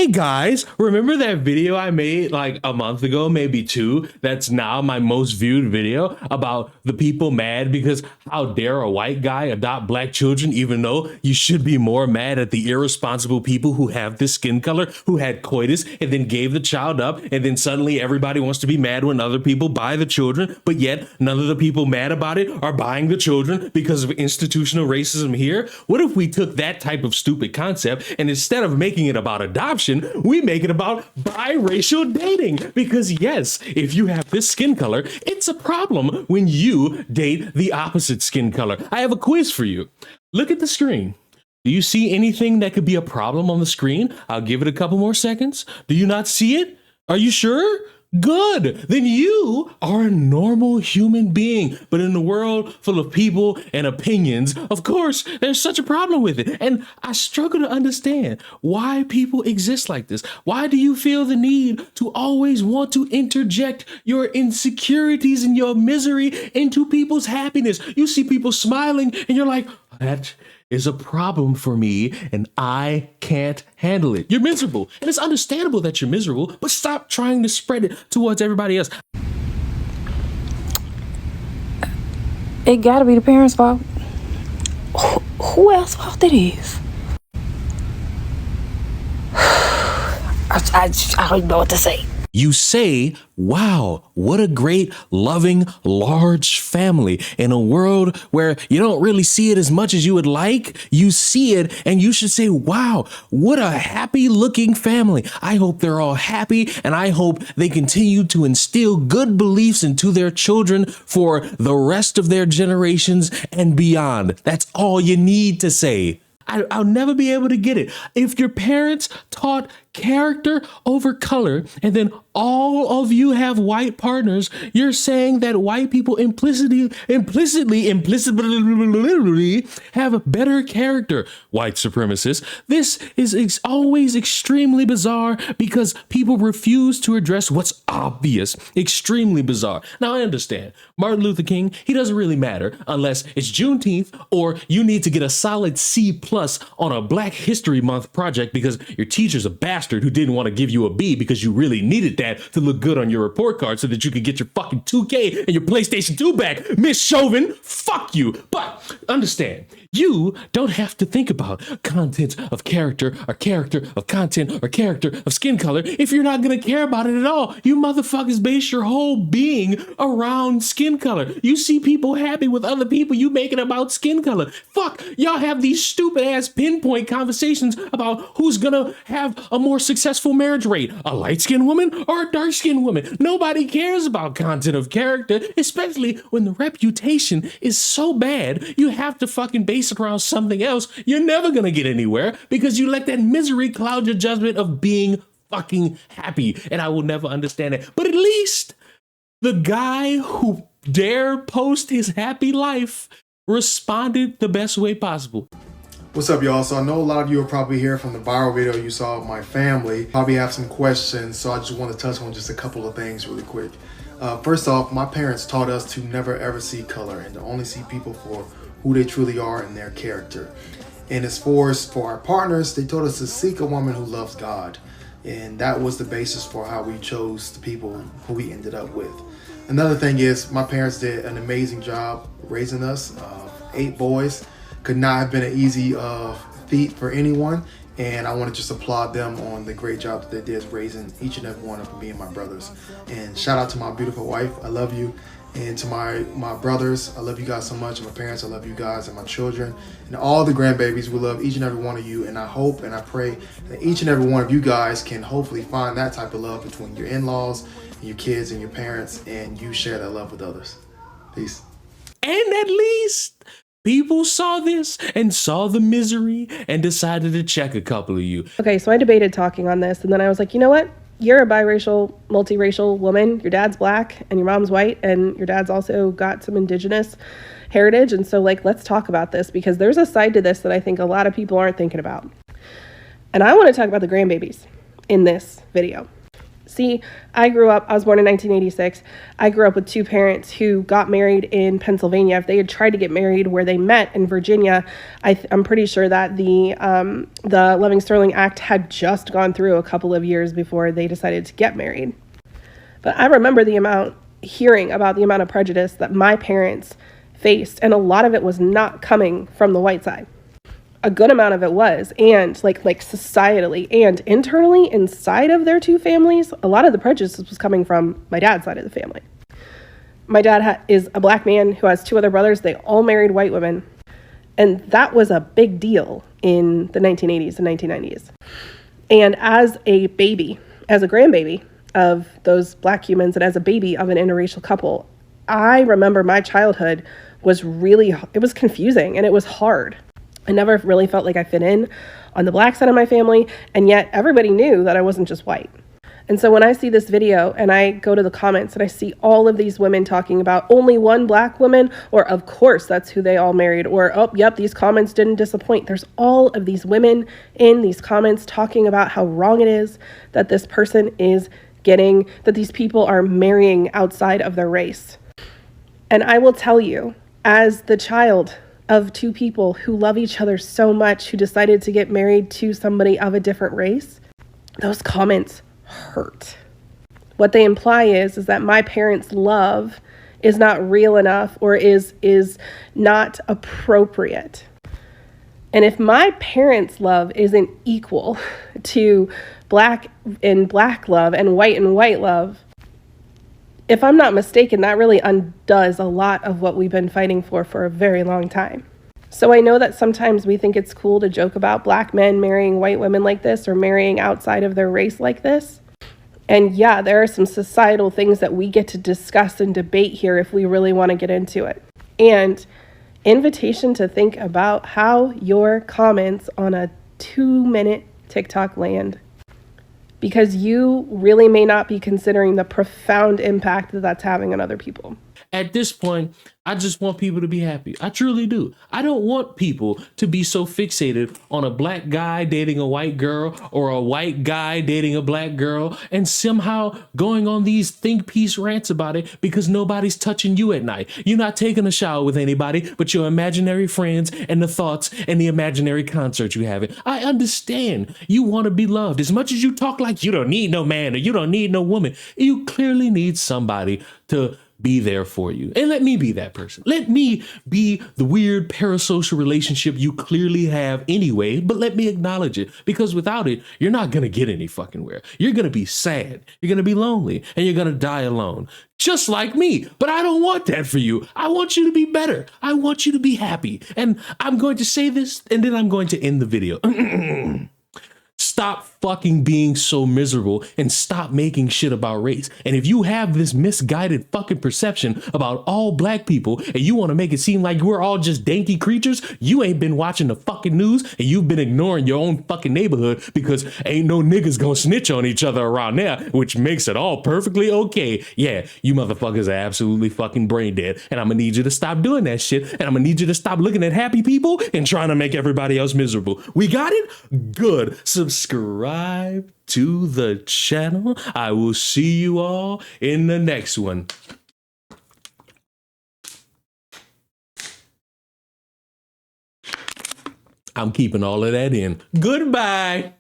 Hey guys, remember that video I made like a month ago, maybe two, that's now my most viewed video about the people mad because how dare a white guy adopt black children, even though you should be more mad at the irresponsible people who have this skin color, who had coitus and then gave the child up, and then suddenly everybody wants to be mad when other people buy the children, but yet none of the people mad about it are buying the children because of institutional racism here? What if we took that type of stupid concept and instead of making it about adoption, we make it about biracial dating? Because yes, if you have this skin color, it's a problem when you date the opposite skin color. I have a quiz for you. Look at the screen. Do you see anything that could be a problem on the screen? I'll give it a couple more seconds. Do you not see it? Are you sure? Good. Then you are a normal human being. But in the world full of people and opinions, of course, there's such a problem with it. And I struggle to understand why people exist like this. Why do you feel the need to always want to interject your insecurities and your misery into people's happiness? You see people smiling and you're like, that is a problem for me and I can't handle it. You're miserable. And it's understandable that you're miserable, but stop trying to spread it towards everybody else. It gotta be the parents' fault. Who else's fault it is? I don't know what to say. You say, wow, what a great, loving, large family. In a world where you don't really see it as much as you would like, you see it and you should say, wow, what a happy looking family. I hope they're all happy and I hope they continue to instill good beliefs into their children for the rest of their generations and beyond. That's all you need to say. I'll never be able to get it. If your parents taught character over color, and then all of you have white partners, you're saying that white people implicitly have better character. White supremacists. This is always extremely bizarre because people refuse to address what's obvious. Extremely bizarre. Now I understand. Martin Luther King, he doesn't really matter unless it's Juneteenth or you need to get a solid C+ on a Black History Month project because your teacher's a bastard who didn't want to give you a B because you really needed that to look good on your report card so that you could get your fucking 2K and your PlayStation 2 back. Miss Chauvin, fuck you. But understand, you don't have to think about content of character or character of content or character of skin color if you're not going to care about it at all. You motherfuckers base your whole being around skin color. You see people happy with other people, you make it about skin color. Fuck, y'all have these stupid ass pinpoint conversations about who's gonna have a more successful marriage rate, a light-skinned woman or a dark-skinned woman. Nobody cares about content of character, especially when the reputation is so bad you have to fucking base it around something else. You're never gonna get anywhere because you let that misery cloud your judgment of being fucking happy, and I will never understand it. But at least the guy who dare post his happy life responded the best way possible. What's up, y'all? So I know a lot of you are probably here from the viral video you saw of my family. Probably have some questions, so I just want to touch on just a couple of things really quick. First off, my parents taught us to never ever see color and to only see people for who they truly are and their character. And as far as for our partners, they taught us to seek a woman who loves God. And that was the basis for how we chose the people who we ended up with. Another thing is my parents did an amazing job raising us, 8 boys. Could not have been an easy feat for anyone, and I want to just applaud them on the great job that they did raising each and every one of them being my brothers. And shout out to my beautiful wife, I love you, and to my brothers, I love you guys so much, and my parents, I love you guys, and my children, and all the grandbabies, we love each and every one of you, and I hope and I pray that each and every one of you guys can hopefully find that type of love between your in-laws, and your kids, and your parents, and you share that love with others. Peace. And at least people saw this and saw the misery and decided to check a couple of you. Okay, so I debated talking on this, and then I was like, you know what? You're a biracial, multiracial woman. Your dad's black and your mom's white, and your dad's also got some indigenous heritage. And so, like, let's talk about this because there's a side to this that I think a lot of people aren't thinking about. And I want to talk about the grandbabies in this video. See, I was born in 1986. I grew up with two parents who got married in Pennsylvania. If they had tried to get married where they met in Virginia, I'm pretty sure that the Loving-Sterling Act had just gone through a couple of years before they decided to get married. But I remember hearing about the amount of prejudice that my parents faced, and a lot of it was not coming from the white side. A good amount of it was, and like societally and internally inside of their two families, a lot of the prejudice was coming from my dad's side of the family. My dad is a black man who has two other brothers. They all married white women, and that was a big deal in the 1980s and 1990s. And as a baby, as a grandbaby of those black humans, and as a baby of an interracial couple, I remember my childhood it was confusing and it was hard. I never really felt like I fit in on the black side of my family, and yet everybody knew that I wasn't just white. And so when I see this video and I go to the comments and I see all of these women talking about only one black woman, or of course that's who they all married, or oh, yep, these comments didn't disappoint. There's all of these women in these comments talking about how wrong it is that this person is that these people are marrying outside of their race. And I will tell you, as the child of two people who love each other so much, who decided to get married to somebody of a different race, those comments hurt. What they imply is that my parents' love is not real enough, or is not appropriate. And if my parents' love isn't equal to black and black love and white love, if I'm not mistaken, that really undoes a lot of what we've been fighting for a very long time. So I know that sometimes we think it's cool to joke about black men marrying white women like this, or marrying outside of their race like this. And yeah, there are some societal things that we get to discuss and debate here if we really want to get into it. And invitation to think about how your comments on a 2-minute TikTok land, because you really may not be considering the profound impact that that's having on other people. At this point, I just want people to be happy. I truly do. I don't want people to be so fixated on a black guy dating a white girl, or a white guy dating a black girl, and somehow going on these think piece rants about it because nobody's touching you at night. You're not taking a shower with anybody but your imaginary friends and the thoughts and the imaginary concert you have. I understand you want to be loved. As much as you talk like you don't need no man or you don't need no woman, you clearly need somebody to be there for you. And let me be that person. Let me be the weird parasocial relationship you clearly have anyway, but let me acknowledge it, because without it, you're not going to get any fucking where. You're going to be sad. You're going to be lonely, and you're going to die alone. Just like me. But I don't want that for you. I want you to be better. I want you to be happy. And I'm going to say this, and then I'm going to end the video. Stop fucking being so miserable and stop making shit about race. And if you have this misguided fucking perception about all black people and you want to make it seem like we're all just dainty creatures, you ain't been watching the fucking news and you've been ignoring your own fucking neighborhood, because ain't no niggas gonna snitch on each other around there, which makes it all perfectly okay. Yeah, you motherfuckers are absolutely fucking brain dead, and I'm gonna need you to stop doing that shit, and I'm gonna need you to stop looking at happy people and trying to make everybody else miserable. We got it? Good. Subscribe to the channel. I will see you all in the next one. I'm keeping all of that in. Goodbye.